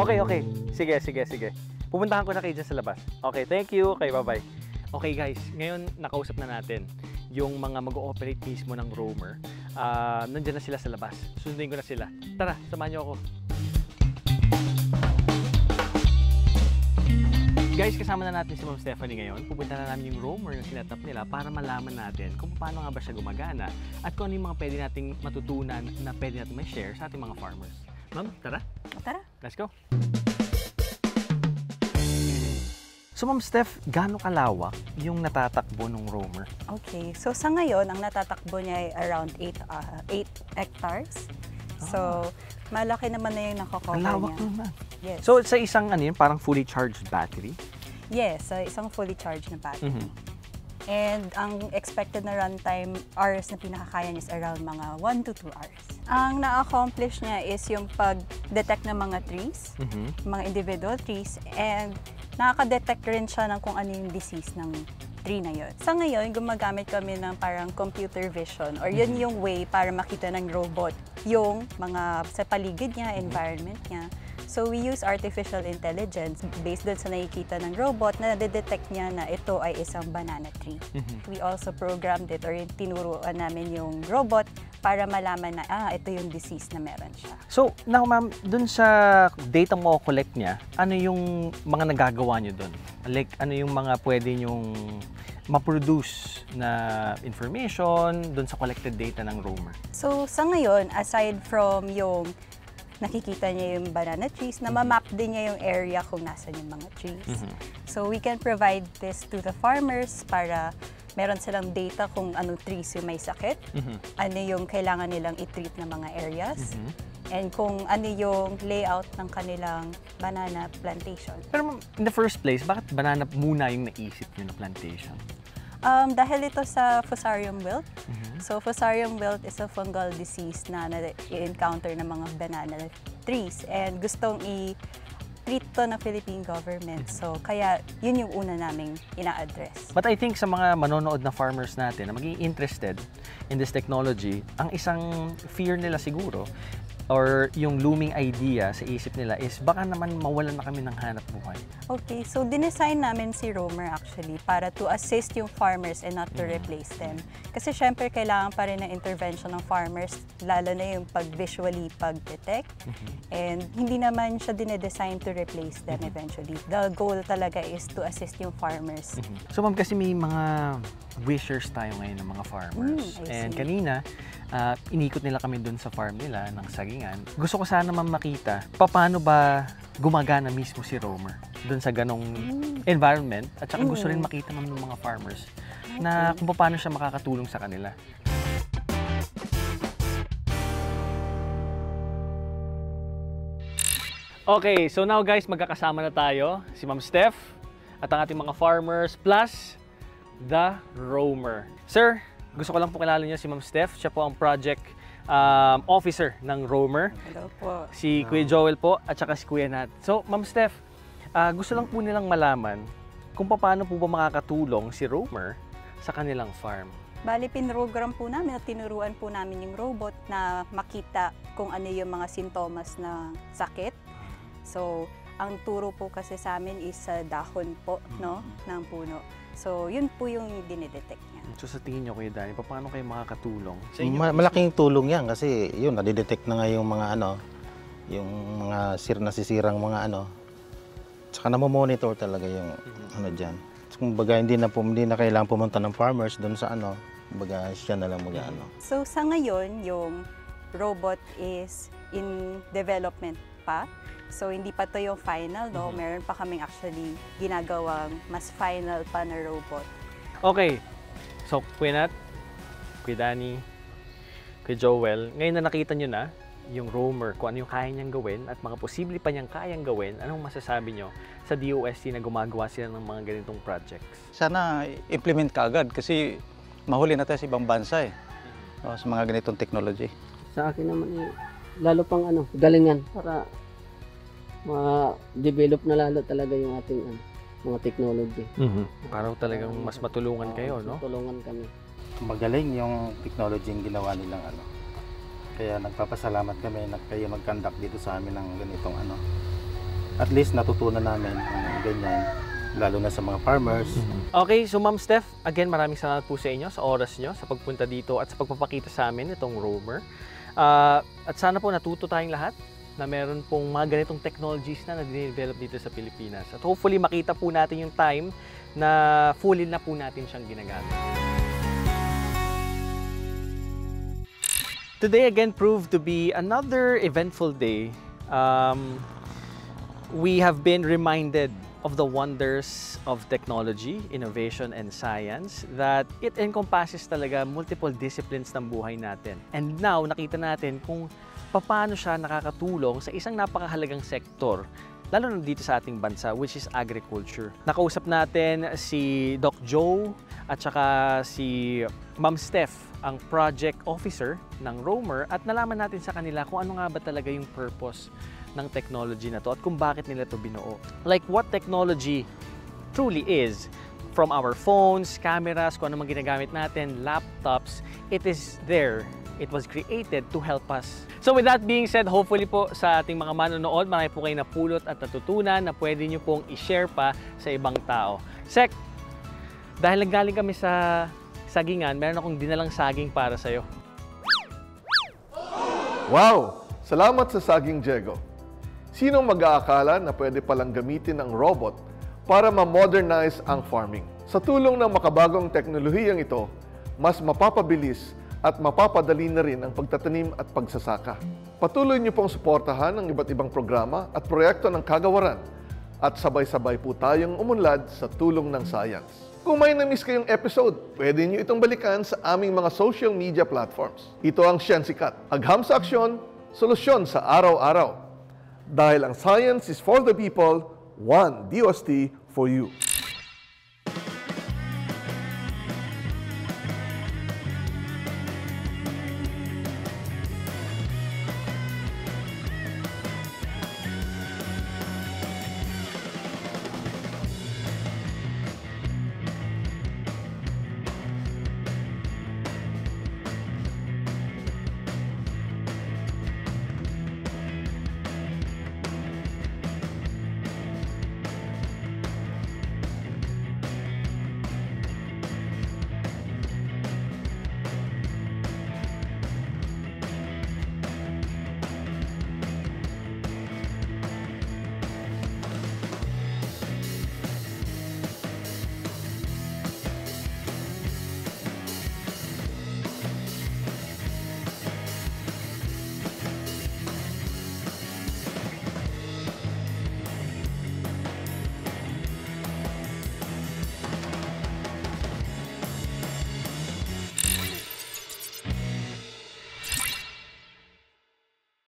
Okay, okay. Sige, sige, sige. Pupuntahan ko na kayo dyan sa labas. Okay, thank you. Okay, bye-bye. Okay guys, ngayon nakausap na natin yung mga mag-ooperate mismo ng roamer. Nandiyan na sila sa labas. Sundin ko na sila. Tara, samahan niyo ako. Guys, kasama na natin si Ma'am Stephanie ngayon. Pupunta na namin yung roamer na sinetap nila para malaman natin kung paano nga ba siya gumagana at kung ano yung mga pwede nating matutunan na pwede natin may share sa ating mga farmers. Ma'am, tara. Tara. Let's go. So Ma'am Steph, gaano kalawak yung natatakbo ng roamer? Okay, so sa ngayon, ang natatakbo niya ay around 8 hectares. So, malaki naman na yung nakocover niya. Lawak naman. Yes. So sa isang ano yun, parang fully charged battery? Yes, isang fully charged na battery. And ang expected na runtime hours na pinakakaya niya is around mga 1 to 2 hours. Ang na-accomplish niya is yung pag-detect ng mga trees, mga individual trees, and nakaka-detect rin siya ng kung ano yung disease ng tree na yun. Sa ngayon, gumagamit kami ng parang computer vision or yun yung way para makita ng robot yung mga sa paligid niya, environment niya. So we use artificial intelligence based doon sa nakikita ng robot na detect niya na ito ay isang banana tree. We also programmed it or tinuruan namin yung robot para malaman na ito yung disease na meron siya. So now ma'am, dun sa data mo collect niya, ano yung mga nagagawa niyo dun? Like ano yung mga pwede nyong ma-produce na information dun sa collected data ng roamer? So sa ngayon, aside from yung nakikita niya yung banana trees, na ma-map din niya yung area kung nasan yung mga trees. So we can provide this to the farmers para meron silang data kung anong trees yung may sakit, ano yung kailangan nilang i-treat na mga areas, and kung ano yung layout ng kanilang banana plantation. Pero in the first place, bakit banana muna yung naisip nyo na plantation? Dahil ito sa Fusarium wilt. So Fusarium wilt is a fungal disease na i-encounter ng mga banana trees and gustong i-treat to ng Philippine government. So kaya yun yung una naming ina-address. But I think sa mga manonood na farmers natin na maging interested in this technology, ang isang fear nila siguro or yung looming idea sa isip nila is baka naman mawalan na kami ng hanap buhay. Okay, so dinesign namin si roamer actually para to assist yung farmers and not to replace them. Kasi syempre kailangan pa rin ng intervention ng farmers, lalo na yung pag-visually pag-detect. And hindi naman siya dinedesign to replace them eventually. The goal talaga is to assist yung farmers. So ma'am, kasi may mga wishers tayo ngayon ng mga farmers. And kanina, inikot nila kami dun sa farm nila ng sagingan. Gusto ko sana ma'am makita, paano ba gumagana mismo si roamer dun sa ganong environment at saka gusto rin makita ma'am ng mga farmers na kung paano siya makakatulong sa kanila. Okay, so now guys, magkakasama na tayo, si Ma'am Steph at ang ating mga farmers plus the roamer. Sir, gusto ko lang po kilala niyo si Ma'am Steph. Siya po ang project officer ng roamer. Hello po. Si Kuya Joel po at saka si Kuya Nat. So, Ma'am Steph, gusto lang po nilang malaman kung paano po ba makakatulong si roamer sa kanilang farm. Bali, pinrogram po namin at tinuruan po namin yung robot na makita kung ano yung mga sintomas ng sakit. So, ang turo po kasi sa amin is sa dahon po, no, ng puno. So, yun po yung dinidetect niya. So, sa tingin niyo, Kuya Danny, paano kayo makakatulong? Malaking tulong yan kasi yun, nadidetect na nga yung mga yung mga nasisirang mga tsaka namomonitor talaga yung dyan. So, kumbaga, hindi na kailangan pumunta ng farmers doon sa kumbaga, siya na lang So, sa ngayon, yung robot is in development pa. So, hindi pa to yung final, no? Meron pa kaming actually ginagawang mas final pa na robot. Okay. So, Kuya Nat, Kuya Danny, Kuya Joel, ngayon na nakita nyo na yung roamer, kung ano yung kaya niyang gawin at mga posible pa niyang kayang gawin, anong masasabi nyo sa DOST na gumagawa sila ng mga ganitong projects? Sana implement ka agad kasi mahuli na tayo sa ibang bansa sa mga ganitong technology. Sa akin naman lalo pang galingan para ma-develop na lalo talaga yung ating mga technology. Para talagang mas matulungan kayo, no? Matulungan kami. Magaling yung technology yung ginawa nilang Kaya nagpapasalamat kami na kayo mag-conduct dito sa amin ng ganitong at least natutunan namin ganyan, lalo na sa mga farmers. Okay, so Ma'am Steph, again, maraming salamat po sa inyo, sa oras nyo, sa pagpunta dito at sa pagpapakita sa amin itong roamer. At sana po natuto tayong lahat na meron pong mga ganitong technologies na na-develop dito sa Pilipinas. At hopefully makita po natin yung time na fully na po natin siyang ginagamit. Today again proved to be another eventful day. We have been reminded of the wonders of technology, innovation, and science, that it encompasses talaga multiple disciplines ng buhay natin. And now, nakita natin kung paano siya nakakatulong sa isang napakahalagang sektor, lalo na dito sa ating bansa, which is agriculture. Nakausap natin si Doc Joe at saka si Ma'am Steph, ang project officer ng roamer, at nalaman natin sa kanila kung ano nga ba talaga yung purpose ng technology na to at kung bakit nila to binuo. Like what technology truly is, from our phones, cameras, kung ano mang ginagamit natin, laptops, it is there. It was created to help us. So with that being said, hopefully po sa ating mga manonood, marami po kayo napulot at natutunan na pwede nyo pong i-share pa sa ibang tao. Sek, dahil naggaling kami sa sagingan, meron akong dinalang saging para sa'yo. Wow! Salamat sa saging, Diego. Sinong mag-aakala na pwede palang gamitin ang robot para ma-modernize ang farming? Sa tulong ng makabagong teknolohiyang ito, mas mapapabilis at mapapadali na rin ang pagtatanim at pagsasaka. Patuloy niyo pong suportahan ang iba't ibang programa at proyekto ng kagawaran at sabay-sabay po tayong umunlad sa tulong ng science. Kung may na-miss kayong episode, pwede niyo itong balikan sa aming mga social media platforms. Ito ang Sciensicat, agham sa aksyon, solusyon sa araw-araw. Dahil ang science is for the people, one DOST for you.